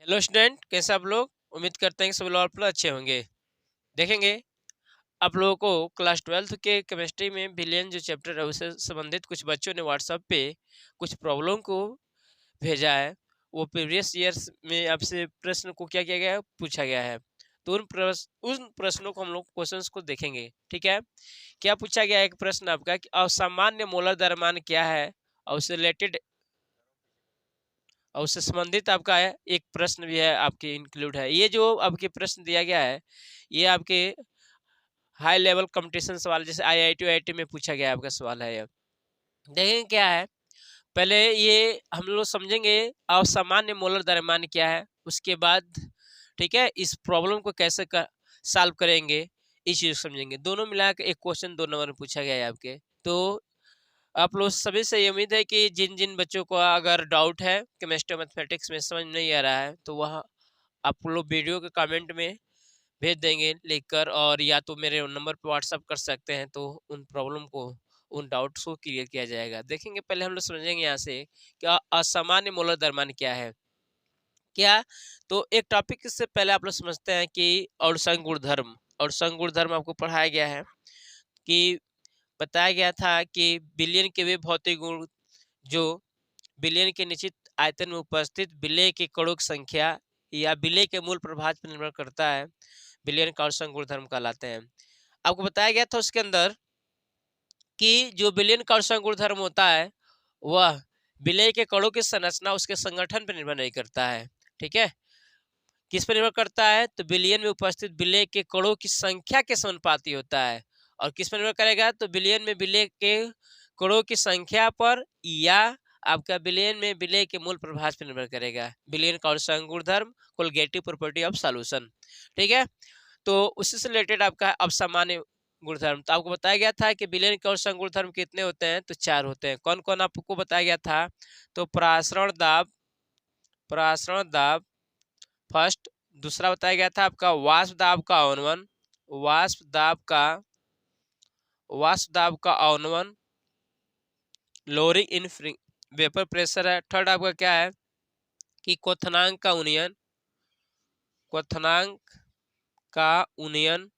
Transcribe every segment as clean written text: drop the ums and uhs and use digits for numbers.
Hello student, कैसे आप लोग। उम्मीद करते हैं कि सब लोग आप लोग अच्छे होंगे। देखेंगे आप लोगों को क्लास 12th के केमिस्ट्री में बिलियन जो चैप्टर है उससे संबंधित कुछ बच्चों ने व्हाट्सएप पे कुछ प्रॉब्लम को भेजा है। वो प्रीवियस ईयर्स में आपसे प्रश्न को क्या किया गया है, पूछा गया है। तो उन प्रश्नों को हम लोग क्वेश्चंस को देखेंगे। ठीक है, क्या पूछा गया है? एक प्रश्न आपका कि असामान्य मोलर द्रव्यमान क्या है, और उससे रिलेटेड और उससे संबंधित आपका है एक प्रश्न भी है, आपके इंक्लूड है। ये जो आपके प्रश्न दिया गया है, ये आपके हाई लेवल कंपटीशन सवाल जैसे आईआईटी में पूछा गया है, आपका सवाल है ये। देखेंगे क्या है, पहले ये हम लोग समझेंगे असामान्य मोलर द्रव्यमान क्या है, उसके बाद ठीक है इस प्रॉब्लम को कैसे सॉल्व करेंगे, इस चीज को समझेंगे। दोनों मिला के एक क्वेश्चन 2 नंबर में पूछा गया है आपके। तो आप लोग सभी से ये उम्मीद है कि जिन जिन बच्चों को अगर डाउट है केमिस्ट्री मैथमेटिक्स में समझ नहीं आ रहा है, तो वह आप लोग वीडियो के कमेंट में भेज देंगे लिखकर, और या तो मेरे नंबर पर व्हाट्सअप कर सकते हैं, तो उन प्रॉब्लम को उन डाउट्स को क्लियर किया जाएगा। देखेंगे पहले हम लोग समझेंगे यहाँ से क्या असामान्य मोलर द्रव्यमान क्या है। क्या, तो एक टॉपिक से पहले आप लोग समझते हैं कि औसंग गुणधर्म। औसंग गुणधर्म आपको पढ़ाया गया है कि बताया गया था कि बिलियन के वे भौतिक गुण जो बिलियन के निश्चित आयतन में उपस्थित विलेय के कणों की संख्या या विलेय के मूल प्रभाव पर निर्भर करता है, बिलियन का औसंग गुणधर्म कहलाते हैं। आपको बताया गया था उसके अंदर कि जो बिलियन का औसंग गुणधर्म होता है वह विलेय के कणों की संरचना उसके संगठन पर निर्भर नहीं करता है। ठीक है, किस पर निर्भर करता है, तो बिलियन में उपस्थित विलेय के कणों की संख्या के समानुपाती होता है। और किस पर निर्भर करेगा, तो बिलियन में विलेय के कणों की संख्या पर, या आपका बिलियन में विलेय के मूल प्रभाव पर निर्भर करेगा। बिलियन का औसंग गुणधर्म, कोलगेटिव प्रॉपर्टी ऑफ सॉल्यूशन। ठीक है, तो उसी से रिलेटेड आपका असामान्य गुणधर्म। तो आपको बताया गया था कि बिलियन के औसंग गुणधर्म कितने होते हैं, तो 4 होते हैं। कौन कौन आपको बताया गया था, तो परासरण दाब फर्स्ट, दूसरा बताया गया था आपका वाष्प दाब का अवनमन, वाष्प दाब का वाष्प दाब का अवनमन, लोअरिंग इन वेपर प्रेशर है। थर्ड आपका क्या है कि क्वथनांक का उन्नयन, क्वथनांक का उन्नयन।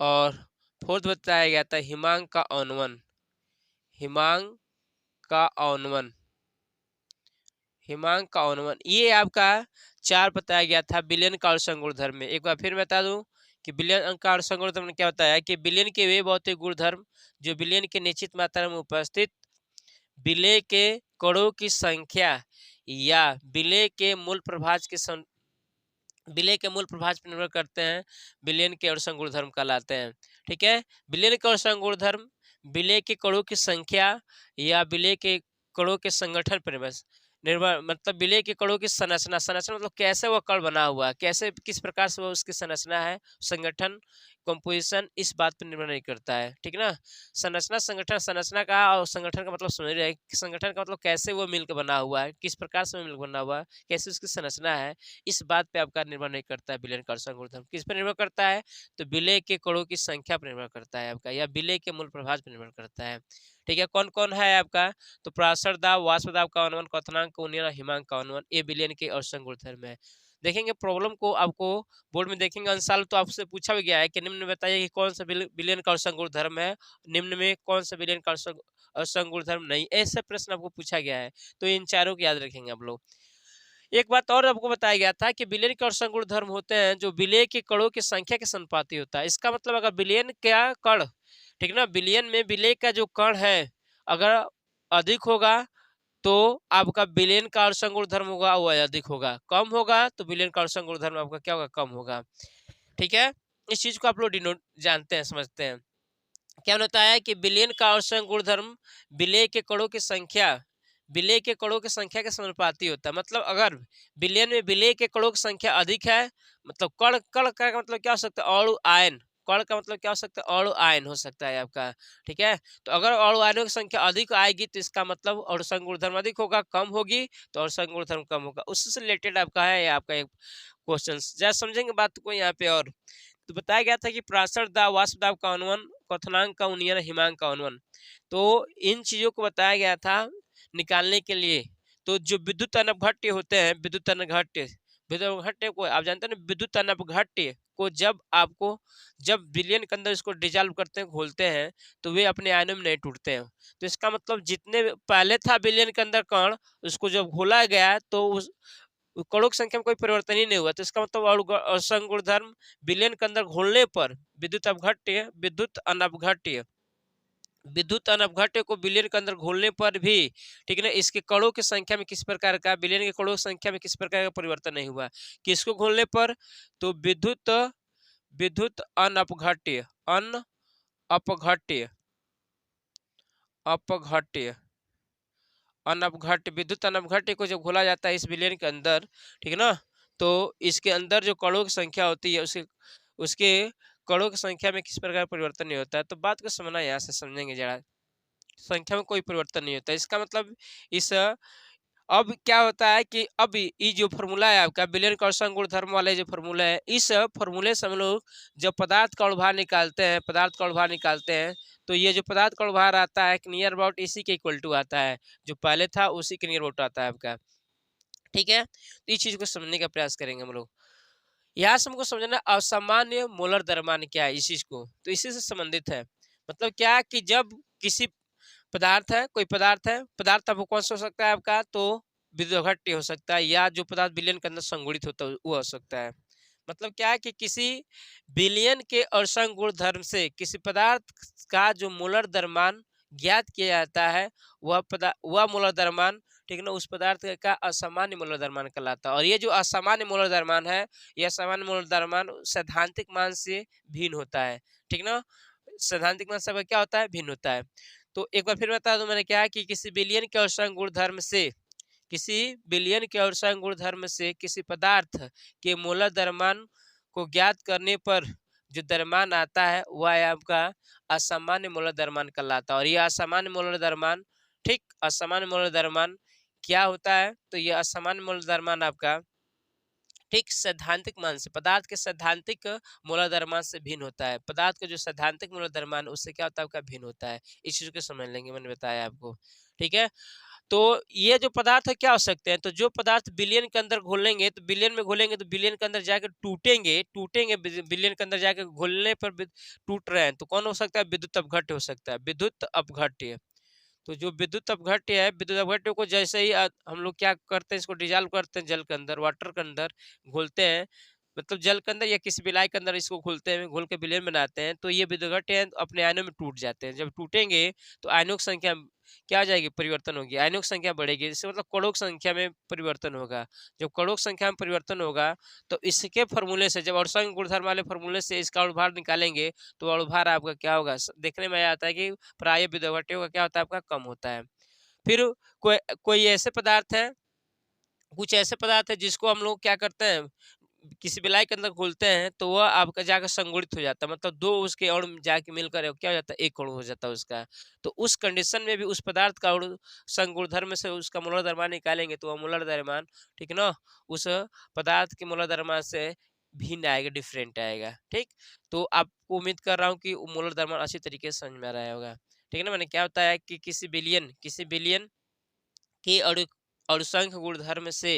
और फोर्थ बताया गया था हिमांक का अवनमन, हिमांक का अवनमन, हिमांक का अवनमन। ये आपका 4 बताया गया था बिलियन का औसंग गुणधर्म में। एक बार फिर बता दूं कि बिलियन का औसंग गुणधर्म ने क्या बताया कि बिलियन के वे भौतिक गुणधर्म जो बिलियन के निश्चित मात्रा में उपस्थित विलेय के कणों की संख्या या विलेय के मूल प्रभाज के विलेय के मूल प्रभाज पर निर्भर करते हैं, विलयन के औसंग गुणधर्म कहलाते हैं। ठीक है, विलयन के औसंग गुणधर्म विलेय के कणों की संख्या या विलेय के कणों के संगठन पर निर्भर मतलब विलेय के कणों की संरचना, संरचना मतलब कैसे वह कण बना हुआ है, कैसे किस प्रकार से वह उसकी संरचना है, संगठन कंपोजिशन, इस बात पर निर्भर नहीं करता है। ठीक ना, संरचना संगठन, संरचना का और संगठन का मतलब समझ रहे हैं, संगठन का मतलब कैसे वो मिलकर बना हुआ है, किस प्रकार से वो मिलकर बना हुआ है, कैसे उसकी संरचना है, इस बात पे आपका निर्भर नहीं करता है। विलयन का औसंग गुणधर्म किस पर निर्भर करता है, तो विलेय के कणों की संख्या पर निर्भर करता है आपका, या विलेय के मूल प्रभाव पर निर्भर करता है। ठीक है, कौन कौन है आपका, तो पराशर दाब, वाष्प दाब का अवनमन, क्वथनांक का उन्नयन, हिमांक का अवनमन, ये विलयन के औसंग गुणधर्म है। देखेंगे प्रॉब्लम को आपको बोर्ड में देखेंगे अंसाल, तो आपसे पूछा भी गया है कि निम्न में बताइए कि कौन सा विलयन का औसंग गुणधर्म है, निम्न में कौन सा विलयन का औसंग गुणधर्म नहीं, ऐसे प्रश्न आपको पूछा गया है। तो इन चारों को याद रखेंगे आप लोग। एक बात और आपको बताया गया था कि विलयन के औसंग गुणधर्म होते हैं जो विलेय के कणों की संख्या के समानुपाती होता है। इसका मतलब अगर विलयन का कण, ठीक ना, विलयन में विलेय का जो कण है अगर अधिक होगा तो आपका विलयन का औसंग गुणधर्म होगा वह अधिक होगा, कम होगा तो विलयन का औसंग गुणधर्म आपका क्या होगा, कम होगा। ठीक है, इस चीज को आप लोग डिनोट जानते हैं, समझते हैं। क्या होता है कि विलयन का औसंग गुणधर्म विलेय के कणों की संख्या, विलेय के कणों की संख्या के समानुपाती होता है। मतलब अगर विलयन में विलेय के कणों की संख्या अधिक है, मतलब कण, कण का मतलब क्या हो सकता है, अणु आयन, कण का मतलब क्या हो सकता है, अणु आयन हो सकता है आपका। ठीक है, तो अगर अणु आयनों की संख्या अधिक आएगी तो इसका मतलब औसंग गुणधर्म अधिक होगा, कम होगी तो औसंग गुणधर्म कम होगा। उससे रिलेटेड आपका है आपका एक क्वेश्चन, जरा समझेंगे बात को यहाँ पे। और तो बताया गया था कि पराशर दाब, वाष्प दाब का अनुमान, क्वथनांक का उन्नयन, हिमांक का अनुमान, तो इन चीजों को बताया गया था निकालने के लिए। तो जो विद्युत अनपघट्य होते हैं, विद्युत अनपघट्य को आप जानते हैं ना, विद्युत अनपघट्य को जब विलयन के अंदर इसको डिजॉल्व करते हैं, घोलते हैं, तो वे अपने आयनों में नहीं टूटते हैं। तो इसका मतलब जितने पहले था विलयन के अंदर कण, उसको जब घोला गया तो उस कणों की संख्या में कोई परिवर्तन ही नहीं हुआ। तो इसका मतलब असंग गुणधर्म विलयन के अंदर घोलने पर विद्युत अनपघट्य को विलयन के अंदर घोलने पर भी, ठीक है ना, इसके कणों की संख्या में किस प्रकार का, विलयन के कणों की संख्या में किस प्रकार का परिवर्तन नहीं हुआ। किसको घोलने पर? तो विद्युत विद्युत अनपघट्य अनअपघट्य अपघट्य अनपघट्य विद्युत अनपघट्य को जब घोला जाता है इस विलयन के अंदर, ठीक है ना, तो इसके अंदर जो कणों की संख्या होती है उसके उसके कणों की संख्या में किस प्रकार परिवर्तन नहीं होता है। तो बात को समझना, यहाँ से समझेंगे जरा। संख्या में कोई परिवर्तन नहीं होता, इसका मतलब इस अब क्या होता है कि अब ये जो फॉर्मूला है आपका विलयन कर्षण गुणधर्म वाले जो फॉर्मूला है, इस फॉर्मूले से हम लोग जब पदार्थ का अणुभार निकालते हैं, तो ये जो पदार्थ का अणुभार आता है नियर अबाउट इसी के इक्वल टू आता है, जो पहले था उसी के नियर अबाउट आता है आपका। ठीक है, तो इस चीज को समझने का प्रयास करेंगे हम लोग। यहाँ से हमको समझना असामान्य मोलर द्रव्यमान क्या है, इस चीज को तो इसी से संबंधित है। मतलब क्या कि जब किसी कोई पदार्थ आपको कौन सा हो सकता है आपका, तो विद्युतघट्य हो सकता है, या जो पदार्थ विलयन के अंदर संगुणित होता है वो हो सकता है। मतलब क्या है कि किसी विलयन के अर्षण गुणधर्म से किसी पदार्थ का जो मोलर द्रव्यमान ज्ञात किया जाता है, वह मोलर द्रव्यमान, ठीक है ना, उस पदार्थ का असामान्य मोलर द्रव्यमान कहलाता है। और ये जो असामान्य मोलर द्रव्यमान है, यह सामान्य मोलर द्रव्यमान सैद्धांतिक मान से भिन्न होता है। ठीक ना, सैद्धांतिक मान से क्या होता है, भिन्न होता है। तो एक बार फिर बता दूं मैंने क्या है कि किसी बिलियन के अर्षण गुणधर्म से किसी पदार्थ के मोलर द्रव्यमान को ज्ञात करने पर जो द्रव्यमान आता है वह आपका असामान्य मोलर द्रव्यमान कहलाता है। और यह असामान्य मोलर द्रव्यमान, ठीक, असामान्य मोलर द्रव्यमान क्या होता है, तो यह असामान्य मोलर द्रव्यमान आपका, ठीक, सैद्धांतिक मान से, पदार्थ के सैद्धांतिक मोलर द्रव्यमान से भिन्न होता है। पदार्थ का जो सैद्धांतिक मोलर द्रव्यमान उससे क्या होता है आपका, भिन्न होता है। इस चीज को समझ लेंगे, मैंने बताया आपको। ठीक है, तो ये जो पदार्थ है क्या हो सकते हैं, तो जो पदार्थ विलयन के अंदर घोलेंगे तो विलयन के अंदर जाकर टूटेंगे विलयन के अंदर जाकर घोलने पर टूट रहे हैं, तो कौन हो सकता है, विद्युत अपघट्य हो सकता है, विद्युत अपघट्य। तो जो विद्युत अपघट्य को जैसे ही हम लोग क्या करते हैं, इसको डिजॉल्व करते हैं जल के अंदर, वाटर के अंदर घोलते हैं, मतलब जल के अंदर या किसी बिलाई के अंदर इसको घोलते हैं, घोल के विलयन बनाते हैं, तो ये विद्युतघट्य अपने आयनों में टूट जाते हैं। जब टूटेंगे तो आयनों की संख्या क्या आ जाएगी, परिवर्तन होगी, आयनों की संख्या बढ़ेगी, इससे मतलब कणों की संख्या में परिवर्तन होगा। जब कणों की संख्या में परिवर्तन होगा तो इसके फॉर्मूले से, जब अर्षण गुणधर्म वाले फॉर्मूले से इसका अणुभार निकालेंगे, तो अणुभार आपका क्या होगा, देखने में आता है कि प्राय विद्युतघट्यों का क्या होता है आपका, कम होता है। फिर कोई कोई ऐसे पदार्थ है कुछ ऐसे पदार्थ है जिसको हम लोग क्या करते हैं, किसी बिलाई के अंदर घोलते हैं, तो वह आपका जाकर संगुणित हो जाता है, मतलब दो उसके अणु जाके मिलकर क्या हो जाता है, एक अणु हो जाता है उसका। तो उस कंडीशन में भी उस पदार्थ का अणु संगुणधर्म से उसका मोलर द्रव्यमान निकालेंगे, तो वह मोलर द्रव्यमान, ठीक है ना, उस पदार्थ के मोलर द्रव्यमान से भिन्न आएगा, डिफरेंट आएगा। ठीक, तो आपको उम्मीद कर रहा हूँ कि मोलर द्रव्यमान अच्छी तरीके से समझ में आ रहा होगा। ठीक है ना, मैंने क्या होता है कि किसी बिलियन के अणुसंख्य गुणधर्म से,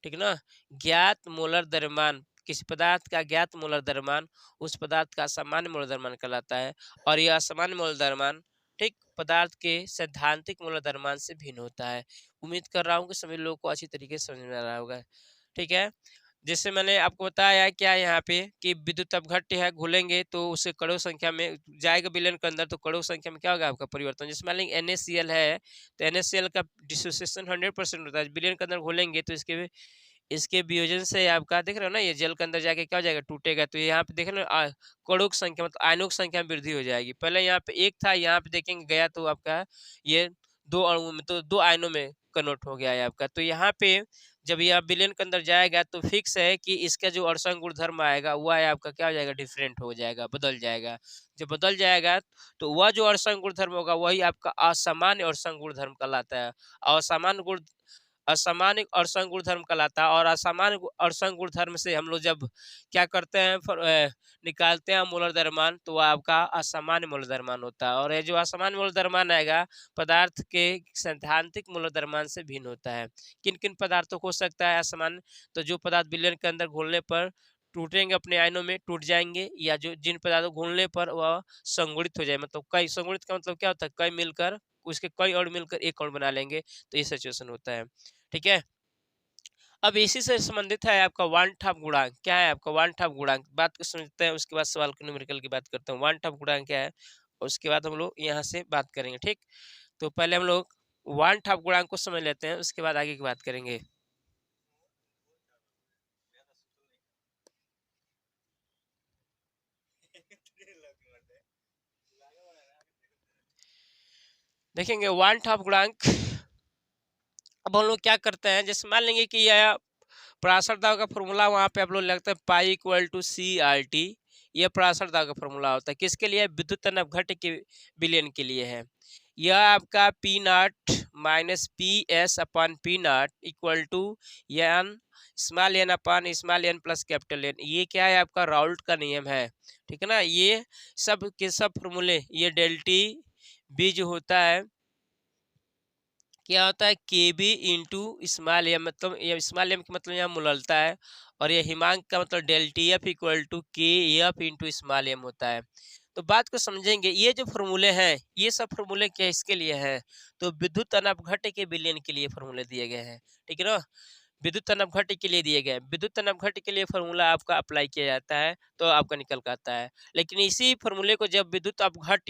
ठीक ना, ज्ञात मोलर द्रव्यमान, किसी पदार्थ का ज्ञात मोलर द्रव्यमान उस पदार्थ का सामान्य मोलर द्रव्यमान कहलाता है। और यह असामान्य मोलर द्रव्यमान, ठीक, पदार्थ के सैद्धांतिक मोलर द्रव्यमान से भिन्न होता है। उम्मीद कर रहा हूँ कि सभी लोगों को अच्छी तरीके से समझ में आ रहा होगा। ठीक है, जैसे मैंने आपको बताया क्या यहाँ पे कि विद्युत अपघट्य है, घुलेंगे तो उसे कणों संख्या में जाएगा विलयन के अंदर, तो कणों संख्या में क्या होगा आपका परिवर्तन। जैसे मान लेंगे NaCl है, तो NaCl का डिसोसिएशन 100% होता है, विलयन के अंदर घोलेंगे तो इसके वियोजन से आपका देख रहे हो ना, ये जल के अंदर जाके क्या हो जाएगा, टूटेगा। तो यहाँ पे देख रहे हो कणों की संख्या मतलब आयनों की संख्या में वृद्धि हो जाएगी। पहले यहाँ पे एक था, यहाँ पे देखेंगे गया तो आपका ये दो अणुओं में, तो दो आयनों में कन्वर्ट हो गया है आपका। तो यहाँ पे जब यह विलयन के अंदर जाएगा तो फिक्स है कि इसका जो अर्षण गुणधर्म आएगा वह है आपका क्या हो जाएगा, डिफरेंट हो जाएगा, बदल जाएगा। जब बदल जाएगा तो वह जो अर्षण गुणधर्म होगा वही आपका असामान्य अर्षण गुणधर्म कहलाता है। असामान्य गुण असामान्य अड़संग गुणधर्म कहलाता है। और असामान्य अड़संग गुणधर्म से हम लोग जब क्या करते हैं निकालते हैं मोलर द्रव्यमान, तो वह आपका असामान्य मोलर द्रव्यमान होता है। और ये जो असामान्य मोलर द्रव्यमान आएगा पदार्थ के सैद्धांतिक मोलर द्रव्यमान से भिन्न होता है। किन किन पदार्थों को हो सकता है असामान्य? तो जो पदार्थ विलयन के अंदर घुलने पर टूटेंगे, अपने आयनों में टूट जाएंगे, या जो जिन पदार्थों को घुलने पर वह संगुणित हो जाए, मतलब कई संगुणित का मतलब क्या होता है, कई मिलकर उसके कई अणु मिलकर एक अणु बना लेंगे, तो ये सिचुएशन होता है। ठीक है। अब इसी से संबंधित है आपका वन टॉप गुणांक। क्या है आपका वन टॉप गुणांक? बात को समझते हैं, उसके बाद सवाल के न्यूमेरिकल की बात करते हैं। वन टॉप गुणांक क्या है, उसके बाद हम लोग यहाँ से बात करेंगे। ठीक, तो पहले हम लोग वन टॉप गुणांक को समझ लेते हैं, उसके बाद आगे की बात करेंगे। देखेंगे वन टॉप गुणांक। अब हम लोग क्या करते हैं, जैसे मान लेंगे कि यह पराशर दाब का फॉर्मूला वहाँ पे आप लोग लगता है pi equal to C R T. यह पराशर दाब का फॉर्मूला होता है, किसके लिए? विद्युत तनक घट के विलयन के लिए है। यह आपका P naught minus P S upon P naught equal to N small N upon small N plus capital N. ये क्या है आपका राउल्ट का नियम है। ठीक है ना। ये सब के सब फॉर्मूले, ये डेल्टी बी जो होता है, क्या होता है, के बी इंटू स्मॉल एम, मतलब ये स्मॉल एम का मतलब यहाँ मुललता है, और ये हिमांक का मतलब डेल्टी एफ इक्वल टू के एफ इंटू स्मॉल एम होता है। तो बात को समझेंगे, ये जो फॉर्मूले हैं, ये सब फॉर्मूले क्या इसके लिए हैं? तो विद्युत तनाव घट के विलयन के लिए फॉर्मूले दिए गए हैं। ठीक है ना। विद्युत तनाव घट के लिए दिए गए। विद्युत तनाव घट के लिए फॉर्मूला आपका अप्लाई किया जाता है, तो आपका निकल कर आता है। लेकिन इसी फॉर्मूले को जब विद्युत अपघट्ट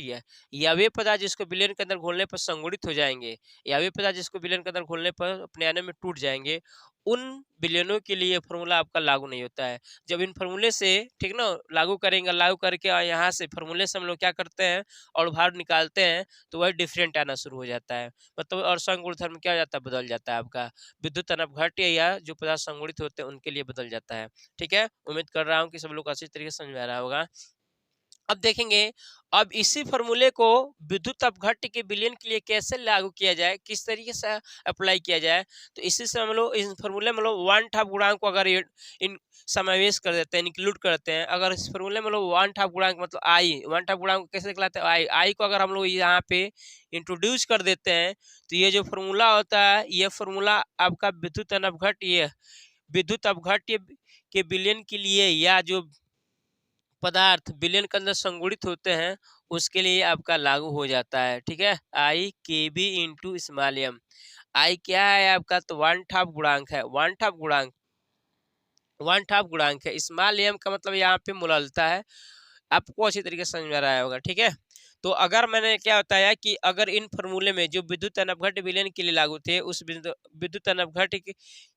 या वे पदार्थ जिसको विलयन के अंदर घोलने पर संगुणित हो जाएंगे, या वे पदार्थ जिसको विलयन के अंदर घोलने पर अपने आयनों में टूट जाएंगे, उन विलयनों के लिए फॉर्मूला आपका लागू नहीं होता है। जब इन फॉर्मूले से, ठीक ना, लागू करेंगे, लागू करके और यहाँ से फॉर्मूले से हम लोग क्या करते हैं और भार निकालते हैं, तो वह डिफरेंट आना शुरू हो जाता है। मतलब और संग गुणधर्म क्या हो जाता है, बदल जाता है आपका। विद्युत तनाव घट या जो पदार्थ संगुणित होते हैं उनके लिए बदल जाता है। ठीक है। उम्मीद कर रहा हूँ कि सब लोग अच्छी तरीके से समझ में आ रहा होगा। अब देखेंगे, अब इसी फॉर्मूले को विद्युत अपघट्ट के विलयन के लिए कैसे लागू किया जाए, किस तरीके से अप्लाई किया जाए। तो इसी से हम लोग इस फॉर्मूले में लोग वन टॉप गुणांक को अगर इन समावेश कर देते हैं, इंक्लूड करते हैं, अगर इस फॉर्मूले में लोग वन टॉप गुणांक मतलब आई, वन टॉप गुणांक को कैसे दिखलाते हैं, आई आई को अगर हम लोग यहाँ पे इंट्रोड्यूस कर देते हैं, तो ये जो फॉर्मूला होता है, ये फॉर्मूला आपका विद्युत अपघट्ट, ये विद्युत अपघट्ट के विलयन के लिए, या जो पदार्थ विलयन के अंदर संगुणित होते हैं उसके लिए आपका लागू हो जाता है। ठीक है। आई के बी इंटू स्मॉल एम। आई क्या है आपका, तो वन टॉप गुणांक है। वन टॉप गुणांक, वन टॉप गुणांक है। स्मॉल एम का मतलब यहाँ पे मुललता है। आपको अच्छी तरीके से समझ में आ रहा होगा। ठीक है। तो अगर मैंने क्या बताया कि अगर इन फॉर्मूले में जो विद्युत तनवघट विलयन के लिए लागू थे, उस विद्युत तनवघट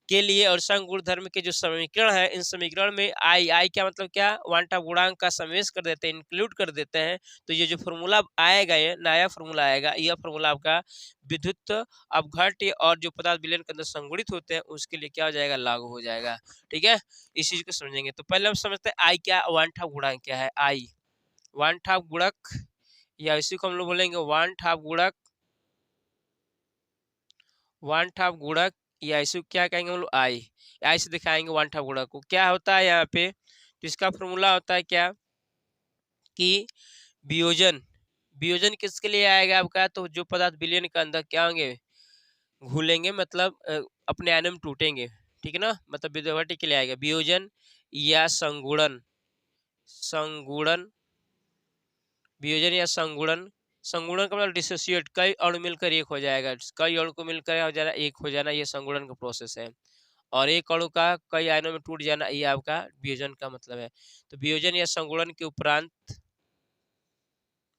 के लिए और संग गुणधर्म के जो समीकरण है, इन समीकरण में आई, आई क्या मतलब क्या, वन टॉप गुणांक का समावेश कर देते हैं, इंक्लूड कर देते हैं। तो ये जो फॉर्मूला आएगा, ये नया फॉर्मूला आएगा, यह फॉर्मूला आपका विद्युत अपघट्य और जो पदार्थ विलयन के अंदर संगुणित होते हैं उसके लिए क्या हो जाएगा, लागू हो जाएगा। ठीक है। इस चीज को समझेंगे। तो पहले हम समझते हैं आई क्या, वन टॉप गुणांक क्या है। आई वन टॉप गुणक, या इसी को हम लोग बोलेंगे वन टॉप गुणक, वन टॉप गुणक, या इसी को क्या कहेंगे हम लोग, आई। आई से दिखाएंगे वन टॉप गुणक को। क्या होता है यहाँ पे, तो इसका फॉर्मूला होता है क्या, कि वियोजन, वियोजन किसके लिए आएगा आपका, तो जो पदार्थ विलयन के अंदर क्या होंगे, घुलेंगे, मतलब अपने आयनों में टूटेंगे। ठीक है ना, मतलब विद्युत के लिए आएगा वियोजन या संगुणन, संगुणन, वियोजन या संगुणन। संगुणन का मतलब डिसोसिएट, कई अणु मिलकर एक हो जाएगा, कई अणु को मिलकर हो जाना, एक हो जाना, ये संगुणन का प्रोसेस है। और एक अणु का कई आयनों में टूट जाना, ये आपका वियोजन का मतलब है। तो वियोजन या संगुणन के उपरांत,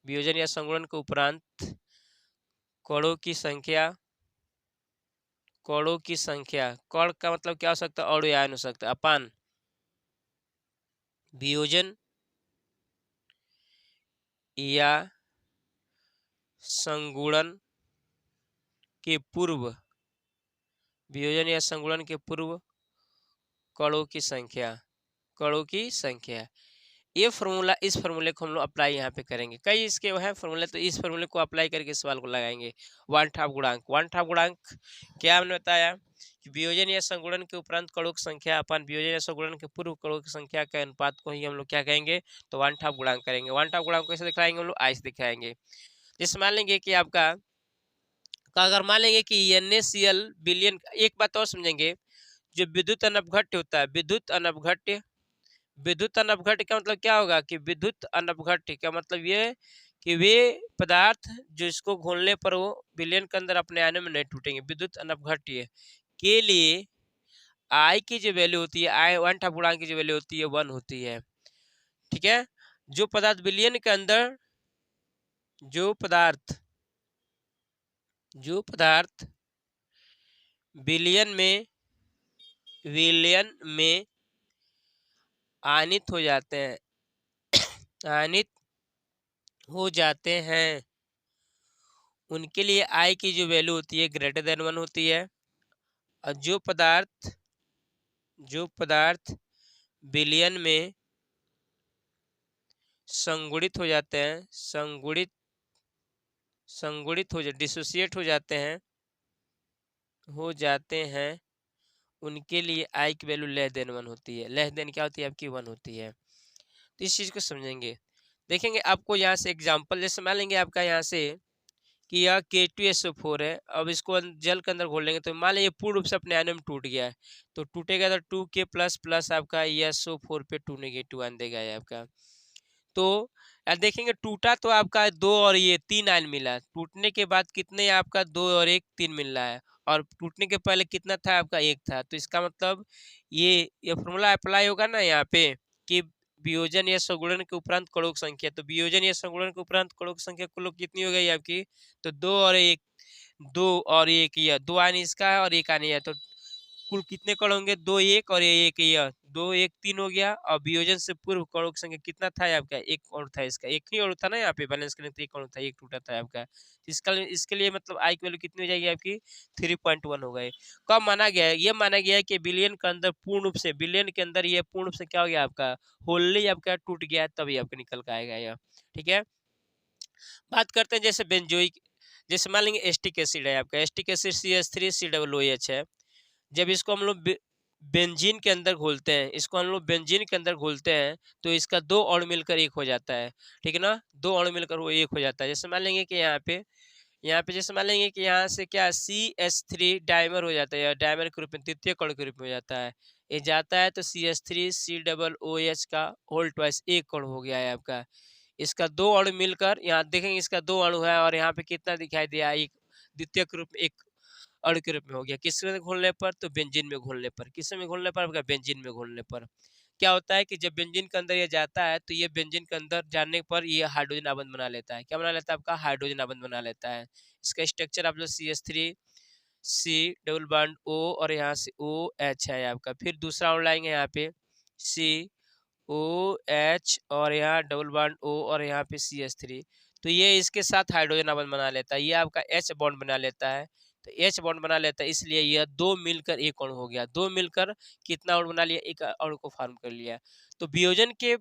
वियोजन या संगुणन के उपरांत कणों की संख्या, कणों की संख्या, कण का मतलब क्या हो सकता है, अणु या आयन हो सकता है, अपान वियोजन या संगुणन के पूर्व, वियोजन या संगुणन के पूर्व कणों की संख्या, कणों की संख्या। ये फॉर्मूला, इस फॉर्मूले को हम लोग अप्लाई यहाँ पे करेंगे। कई इसके है फॉर्मूले, तो इस फॉर्मूले को अप्लाई करके सवाल को लगाएंगे। वन टॉप गुणांक, वन टॉप गुणांक क्या हमने बताया, कि वियोजन या संगुणन के उपरांत कणों की संख्या अपन वियोजन या संगुणन के पूर्व कणों की संख्या के अनुपात को ही हम लोग क्या कहेंगे, तो वन हाफ गुणांक करेंगे। वन हाफ गुणांक कैसे दिखाएंगे हम लोग, आई से दिखाएंगे। जैसे मान लेंगे कि आपका अगर मान लेंगे कि NaCl बिलियन, एक बात और समझेंगे, जो विद्युत अनपघट्य होता है, विद्युत अनपघट्य का मतलब क्या होगा कि विद्युत अनपघट्य का मतलब ये कि वे पदार्थ जो इसको घोलने पर वो विलयन के अंदर अपने आयनों में नहीं टूटेंगे। विद्युत अनपघट्य के लिए आई की जो वैल्यू होती है, आई वन हाफ गुणांक की जो वैल्यू होती है 1 होती है। ठीक है, जो पदार्थ विलयन के अंदर जो पदार्थ विलयन में आयनित हो जाते हैं आयनित हो जाते हैं उनके लिए आई की जो वैल्यू होती है ग्रेटर देन 1 होती है। और जो पदार्थ विलयन में संगुणित हो जाते हैं डिसोसिएट हो जाते हैं उनके लिए आई की वैल्यू लेस देन 1 होती है। लेस देन क्या होती है आपकी, 1 होती है। तो इस चीज को समझेंगे, देखेंगे आपको यहाँ से एग्जांपल, जैसे मान लेंगे आपका यहाँ से कि यह K2SO4 है। अब इसको जल के अंदर घोल लेंगे तो मान लीजिए पूर्ण रूप से अपने आयन में टूट गया है, तो टूटेगा तो 2K प्लस प्लस आपका SO4 पे 2 नेगेटिव आयन देगा ये आपका। तो देखेंगे टूटा तो आपका 2 और ये 3 आयन मिला, टूटने के बाद कितने आपका 2 और 1 3 मिल रहा है, और टूटने के पहले कितना था आपका 1 था। तो इसका मतलब ये फॉर्मूला अप्लाई होगा ना यहाँ पे कि वियोजन या संगुणन के उपरांत कणों की संख्या, तो वियोजन या संगुणन के उपरांत कणों की संख्या कुल कितनी हो गई आपकी, तो 2 और 1 या 2 आने इसका है और 1 आने है, तो कुल कितने कण होंगे, 2 1 और ये 1 यह 2 1 3 हो गया। और वियोजन से पूर्व कणों की संख्या कितना था आपका, 1 कण था, इसका 1 ही और था ना यहाँ पे बैलेंस करने तो 1 कण था, 1 टूटा था आपका। इसके लिए मतलब आई की वैल्यू कितनी हो जाएगी आपकी 3.1 हो गए। कब माना गया है, ये माना गया है कि बिलियन के अंदर पूर्ण रूप से, बिलियन के अंदर ये पूर्ण रूप से क्या हो गया आपका, होलली आपका टूट गया तभी आपका निकल के आएगा यह। ठीक है, बात करते हैं जैसे बेंजोइक, जैसे मान लेंगे एस्टिक एसिड है आपका, एस्टिक एसिड CH3COOH है। जब इसको हम लोग बेंजीन के अंदर घोलते हैं, तो इसका 2 अणु मिलकर एक हो जाता है। ठीक है ना, 2 अणु मिलकर वो एक हो जाता है। जैसे मान लेंगे कि यहाँ पे जैसे मान लेंगे कि यहाँ से क्या CH3 डायमर हो जाता है, या डायमर के रूप में तृतीय कण के रूप में हो जाता है। ये जाता है तो CH3COOH का होल ट्वाइस एक कण हो गया है आपका। इसका 2 अणु मिलकर यहाँ देखेंगे, इसका 2 अणु है और यहाँ पे कितना दिखाई दिया, एक द्वितीय के रूप में एक अणु के रूप में हो गया। किसमें घोलने पर, तो बेंजीन में घोलने पर। किसमें घोलने पर आपका, बेंजीन में घोलने पर। क्या होता है कि जब बेंजीन के अंदर ये जाता है तो ये बेंजीन के अंदर जाने पर ये हाइड्रोजन आबंध बना लेता है। क्या बना लेता है आपका, हाइड्रोजन आबंध बना लेता है। इसका स्ट्रक्चर आप जो CH3C डबल बॉन्ड O और यहाँ से OH है आपका। फिर दूसरा अणु लाएंगे यहाँ पे COH और यहाँ डबल बॉन्ड O और यहाँ पे CH3, तो ये इसके साथ हाइड्रोजन आबंध बना लेता है, ये आपका H बॉन्ड बना लेता है। तो H बॉन्ड बना लेता है, इसलिए यह 2 मिलकर एक अणु हो गया। 2 मिलकर कितना अणु बना लिया, एक अणु को फॉर्म कर लिया। तो वियोजन के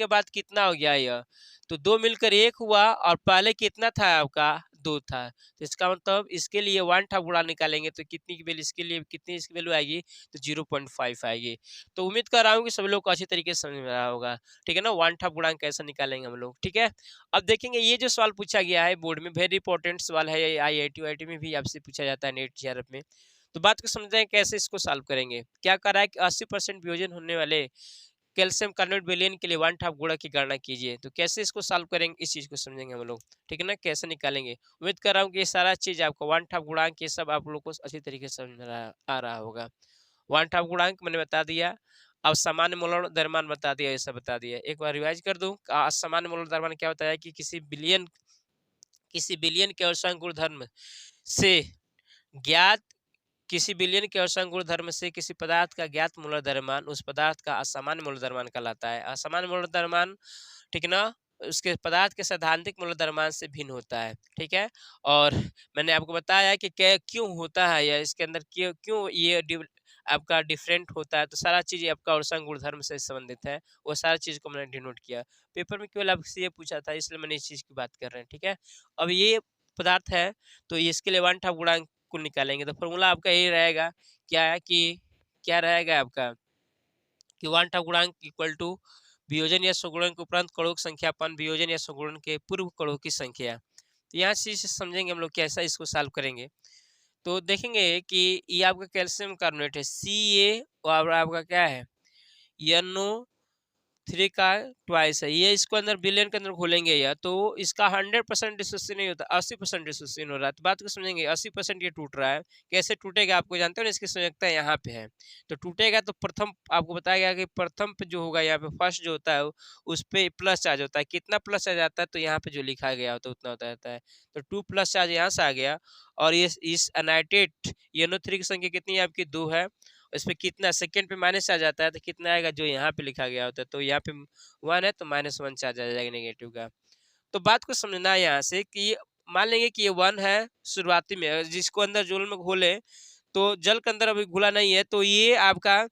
बाद कितना हो गया यह, तो 2 मिलकर एक हुआ, और पहले कितना था आपका, 2 था। तो इसका मतलब इसके लिए 1 था गुणा निकालेंगे तो कितनी की वैल्यू, इसके लिए कितनी इसकी वैल्यू आएगी, तो 0.5 आएगी। तो उम्मीद कर रहा हूँ कि सभी लोग को अच्छी तरीके से समझ में आया होगा। ठीक है ना, 1 था गुणांक कैसे निकालेंगे हम लोग। ठीक है, अब देखेंगे ये जो सवाल पूछा गया है बोर्ड में, वेरी इंपॉर्टेंट सवाल है, IIT में भी आपसे पूछा जाता है, नेट JRF में। तो बात को समझते हैं कैसे इसको सॉल्व करेंगे। क्या कर रहा है कि 80% वियोजन होने वाले कैल्शियम कार्बोनेट विलयन के लिए 1 हाफ गुणा की गणना कीजिए। तो कैसे इसको सॉल्व करेंगे, इस चीज को समझेंगे हम लोग। ठीक है ना, कैसे निकालेंगे। उम्मीद कर रहा हूँ कि ये सारा चीज आपको 1 हाफ गुणांक ये सब आप लोग को अच्छी तरीके से समझ आ रहा होगा। 1 हाफ गुणांक मैंने बता दिया, अब सामान्य मोलर द्रव्यमान बता दिया, ये सब बता दिया। एक बार रिवाइज कर दूं, सामान्य मोलर द्रव्यमान क्या होता है कि किसी बिलियन के अवसांक गुणधर्म से ज्ञात किसी बिलियन के अवसांक गुणधर्म से किसी पदार्थ का ज्ञात मोलर द्रव्यमान उस पदार्थ का असामान्य मोलर द्रव्यमान कहलाता है। असामान्य मोलर द्रव्यमान, ठीक है ना, उसके पदार्थ के सैद्धांतिक मोलर द्रव्यमान से भिन्न होता है। ठीक है, और मैंने आपको बताया कि क्यों होता है या इसके अंदर क्यों क्यों ये आपका डिफरेंट होता है। तो सारा चीज आपका अवसांक गुणधर्म से संबंधित है, वो सारा चीज को मैंने डिनोट किया। पेपर में केवल आपसे ये पूछा था, इसलिए मैंने इस चीज की बात कर रहे हैं। ठीक है, अब ये पदार्थ है तो इसके लिए 1 हाफ गुणांक कुल निकालेंगे। तो फॉर्मूला आपका यही रहेगा, क्या है कि क्या रहेगा आपका कि वन टॉप गुणांक इक्वल टू वियोजन या स्वगुणन के उपरांत कणों की संख्या अपन वियोजन या स्वगुणन के पूर्व कणों की संख्या। तो यहाँ से समझेंगे हम लोग कैसा इसको सॉल्व करेंगे। तो देखेंगे कि ये आपका कैल्शियम कार्बोनेट है Ca, और आपका क्या है NO3 का ट्वाइस है। ये इसको अंदर बिलियन के अंदर घोलेंगे या तो इसका 100% डिसोसिएशन नहीं होता, 80% डिसोसिएशन हो रहा है। तो बात को समझेंगे, 80% ये टूट रहा है, कैसे टूटेगा आपको जानते हो ना, इसकी संयोजकता यहाँ पे है। तो टूटेगा तो प्रथम आपको बताया गया कि प्रथम पे जो होगा यहाँ पे फर्स्ट जो होता है उस पे प्लस चार्ज होता है। कितना प्लस चार्ज आता है तो यहाँ पे जो लिखा गया होता है उतना होता रहता है। तो 2 प्लस चार्ज यहाँ से आ गया, और ये इस अनाइटेट NO3 की संख्या कितनी है आपकी 2 है। इसमें कितना सेकंड पे माइनस आ जाता है तो कितना आएगा जो यहाँ पे लिखा गया होता है। तो यहाँ पे 1 है तो -1 चार्ज आ जाएगा नेगेटिव का। तो बात को समझना है यहाँ से कि मान लेंगे कि ये 1 है शुरुआती में, जिसको अंदर जल में घोले तो जल के अंदर अभी घुला नहीं है, तो ये आपका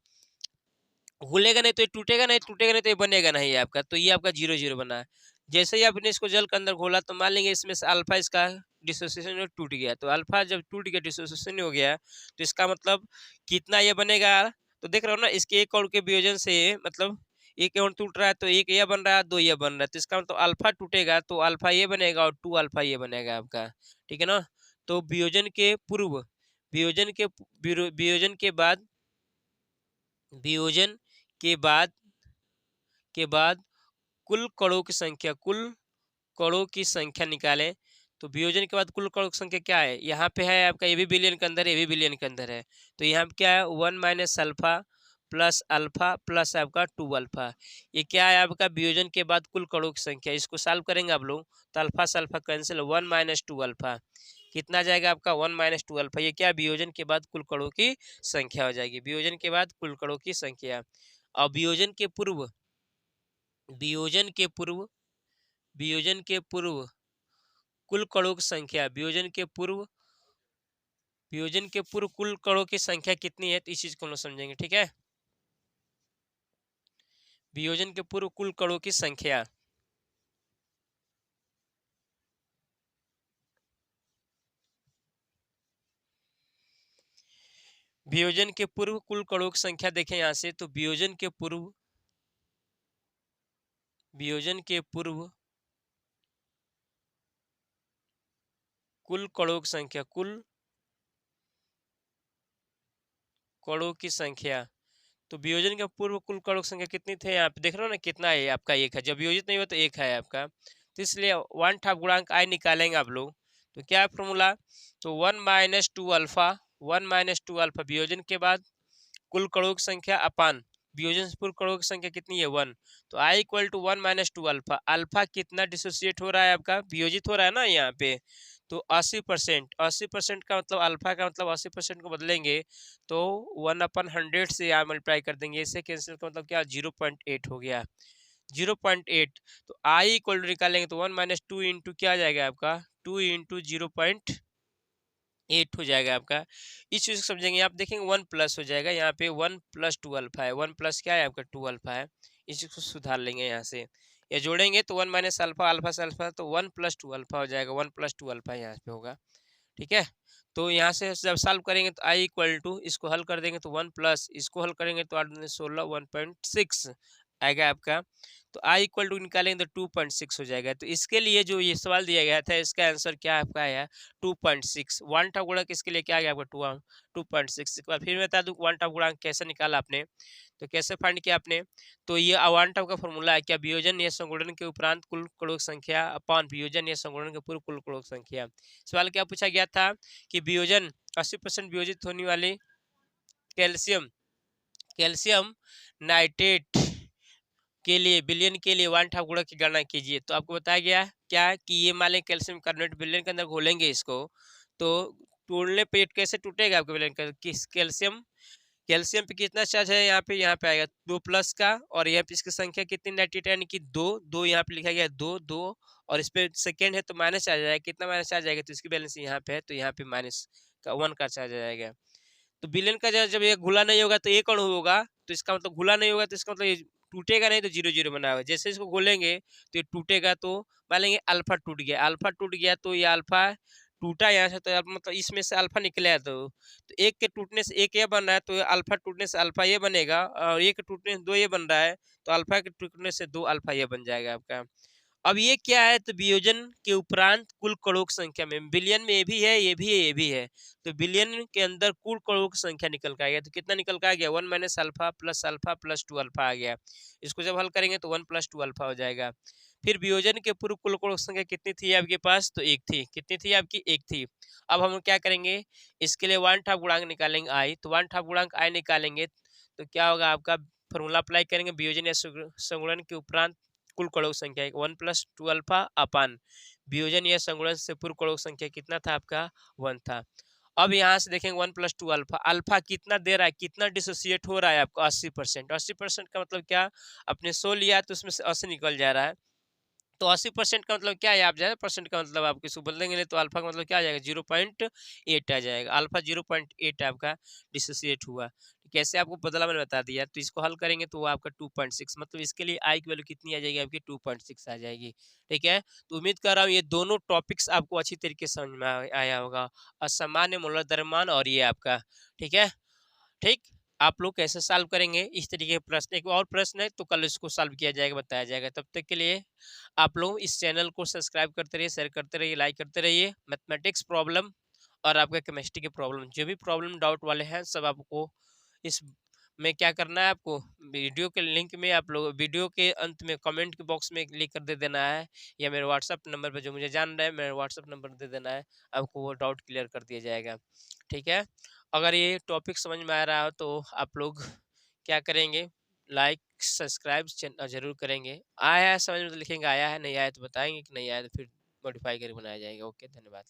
घुलेगा नहीं तो ये टूटेगा नहीं, टूटेगा नहीं तो ये बनेगा नहीं आपका। तो ये आपका 0 0 बना है। जैसे ही आपने इसको जल के अंदर घोला तो मान लेंगे इसमें से अल्फा इसका डिसोसिएशन टूट गया। तो अल्फा जब टूट गया, डिसोसिएशन हो गया, तो इसका मतलब कितना ये बनेगा। तो देख रहे हो ना, इसके एक अणु के वियोजन से मतलब एक अणु टूट रहा है तो एक यह बन रहा है, दो ये बन रहा है। तो इसका मतलब अल्फा टूटेगा तो अल्फा ये बनेगा और 2 अल्फा ये बनेगा आपका, ठीक है ना। तो वियोजन के पूर्व, वियोजन के वियोजन के बाद, वियोजन के बाद कुल कणों की संख्या, कुल कणों की संख्या निकालें। तो वियोजन के बाद कुल कणों की संख्या क्या है, यहाँ पे है आपका ये भी बिलियन के अंदर है, ये भी बिलियन के अंदर है। तो यहाँ पे क्या है 1 माइनस अल्फा प्लस आपका 2 अल्फा। ये क्या है आपका वियोजन के बाद कुल कणों की संख्या। इसको सॉल्व करेंगे आप लोग तो अल्फा से अल्फा कैंसिल, 1 माइनस 2 अल्फा कितना जाएगा आपका 1 माइनस 2 अल्फा। ये क्या वियोजन के बाद कुल कणों की संख्या हो जाएगी, वियोजन के बाद कुल कणों की संख्या। और वियोजन के पूर्व, वियोजन के पूर्व, वियोजन के पूर्व कुल कणों की संख्या, वियोजन के पूर्व, वियोजन के पूर्व कुल कणों की संख्या कितनी है, तो इस चीज को हम लोग समझेंगे, ठीक है। वियोजन के पूर्व कुल कणों की संख्या, वियोजन के पूर्व कुल कणों की संख्या देखें यहां से। तो वियोजन के पूर्व, वियोजन के पूर्व कुल कणों की संख्या, कुल कणों की संख्या। तो वियोजन के पूर्व कुल कणों की संख्या कितनी थे, यहाँ पे देख रहे हो ना कितना है आपका, एक है। जब वियोजित नहीं हुआ तो एक है आपका, तो इसलिए 1/2 गुणांक आई निकालेंगे आप लोग। तो क्या है फॉर्मूला, तो 1 माइनस 2 अल्फा, 1 माइनस 2 अल्फा वियोजन के बाद कुल कणों की संख्या अपान वियोजन से पूर्व कणों की संख्या कितनी है 1। तो I equal to 1 minus 2 alpha. Alpha कितना डिसोसिएट हो रहा है आपका, वियोजित हो रहा है ना यहाँ पे। तो 80%, 80% का मतलब अल्फा का मतलब 80% को बदलेंगे तो 1/100 से यहाँ मल्टीप्लाई कर देंगे, इससे कैंसिल का मतलब क्या 0.8 हो गया, 0.8। तो आई इक्वल टू निकालेंगे तो 1 माइनस 2 इंटू क्या आ जाएगा आपका 2 इंटू 0.8 हो जाएगा आपका। इस चीज को समझेंगे, आप देखेंगे 1 प्लस हो जाएगा, यहाँ पे 1 प्लस 2 अल्फा है, 1 प्लस क्या है आपका 2 अल्फा है। इस चीज को सुधार लेंगे यहाँ से, या जोड़ेंगे तो 1 माइनस अल्फा, अल्फा से अल्फा तो 1 प्लस 2 अल्फा हो जाएगा, 1 प्लस 2 अल्फा यहाँ पे होगा, ठीक है। तो यहाँ से जब सॉल्व करेंगे तो आई इक्वल टू इसको हल कर देंगे तो 1 प्लस इसको हल करेंगे तो 8 दूनी 16 1.6 आएगा आपका। तो आई इक्वल टू निकालेंगे तो 2.6 हो जाएगा। तो इसके लिए जो ये सवाल दिया गया था इसका आंसर क्या आपका आया 2.6। वन टॉप गुणक इसके लिए क्या आ गया आपका 2.6। एक बार फिर बता दूं वन टॉप गुणक कैसे निकाला आपने, तो कैसे फाइंड किया आपने। तो ये वन टॉप का फॉर्मूला है क्या वियोजन या संगुणन के उपरांत कुल कणों की संख्या अपॉन वियोजन या संगुणन के पूर्व कुल कणों की संख्या। सवाल क्या पूछा गया था कि वियोजन 80% वियोजित होने वाले कैल्शियम, कैल्शियम नाइट्रेट के लिए बिलियन के लिए 1/2 गुणक की गणना कीजिए। तो आपको बताया गया क्या कि ये मान लें कैल्शियम कार्बोनेट बिलियन के अंदर घोलेंगे इसको, तो तोड़ने पे कैसे टूटेगा आपका बिलियन का, किस कैल्शियम, कैल्शियम पे कितना चार्ज है यहाँ पे आएगा 2 प्लस का, और यहाँ पे इसकी संख्या कितनी नाइट्रेट यानी कि 2 2 यहाँ पे लिखा गया 2 2, और इस पे सेकेंड है तो माइनस चार्ज आएगा, कितना माइनस चार्ज आएगा तो इसकी बैलेंस यहाँ पे है तो यहाँ पे माइनस का 1 का चार्ज आएगा। तो बिलियन का जब ये घुला नहीं होगा तो एक अणु होगा, तो इसका मतलब घुला नहीं होगा तो इसका मतलब ये टूटेगा नहीं तो 0 0 बना हुआ। जैसे इसको घोलेंगे तो ये टूटेगा, तो मान लेंगे अल्फा टूट गया, अल्फा टूट गया तो ये अल्फा टूटा यहाँ से तो मतलब इसमें से अल्फा निकला है तो एक के टूटने से एक ये बन रहा है तो अल्फा टूटने से अल्फा ये बनेगा और एक के टूटने से दो ये बन रहा है तो अल्फा के टूटने से दो अल्फा ये बन जाएगा आपका। अब ये क्या है तो वियोजन के उपरांत कुल कणों की संख्या में बिलियन में ये भी है ये भी है ये भी है तो बिलियन के अंदर कुल कणों की संख्या निकल के आ गया तो कितना निकल के आ गया 1 - अल्फा + 2 अल्फा आ गया। इसको जब हल करेंगे तो 1 + 2 अल्फा हो जाएगा। फिर वियोजन के पूर्व कुल कणों की संख्या कितनी थी आपके पास तो एक थी। कितनी थी आपकी एक थी। अब हम क्या करेंगे इसके लिए 1/2 गुणांक निकालेंगे आई तो 1/2 गुणांक आई निकालेंगे तो क्या होगा आपका फॉर्मूला अप्लाई करेंगे वियोजन या संगुणन के उपरांत कुल कणों की संख्या 1 + 2 अल्फा अपान वियोजन या संगुणन से पूर्व कणों की संख्या कितना था आपका 1 था। अब यहाँ से देखेंगे 1 + 2 अल्फा अल्फा कितना दे रहा है कितना डिसोसिएट हो रहा है आपको 80%। 80% का मतलब क्या आपने 100 लिया तो उसमें से 80 निकल जा रहा है तो 80% का मतलब क्या है आप जाए परसेंट का मतलब आप किसी को बोल देंगे तो अल्फा का मतलब क्या आ जाएगा 0.8 आ जाएगा अल्फा 0.8 आपका डिसोसिएट हुआ। कैसे आपको बदला मैंने बता दिया तो इसको हल करेंगे तो वो आपका 2.6 मतलब इसके लिए आई की वैल्यू कितनी आ जाएगी आपकी 2.6 आ जाएगी। ठीक है तो उम्मीद कर रहा हूँ ये दोनों टॉपिक्स आपको अच्छी तरीके से समझ में आया होगा असामान्य मूलर द्रव्यमान और ये आपका ठीक है ठीक आप लोग कैसे सॉल्व करेंगे इस तरीके के प्रश्न एक और प्रश्न है तो कल इसको सॉल्व किया जाएगा बताया जाएगा तब तक के लिए आप लोग इस चैनल को सब्सक्राइब करते रहिए शेयर करते रहिए लाइक करते रहिए मैथमेटिक्स प्रॉब्लम और आपका केमिस्ट्री के प्रॉब्लम जो भी प्रॉब्लम डाउट वाले हैं सब आपको इस में क्या करना है आपको वीडियो के लिंक में आप लोग वीडियो के अंत में कमेंट के बॉक्स में लिख कर दे देना है या मेरे व्हाट्सअप नंबर पे जो मुझे जान रहा है मेरे व्हाट्सअप नंबर दे देना है आपको वो डाउट क्लियर कर दिया जाएगा। ठीक है अगर ये टॉपिक समझ में आ रहा हो तो आप लोग क्या करेंगे लाइक सब्सक्राइब जरूर करेंगे। आया है समझ में तो लिखेंगे आया है नहीं आया तो बताएंगे कि नहीं आया तो फिर मॉडिफाई करके बनाया जाएगा। ओके धन्यवाद।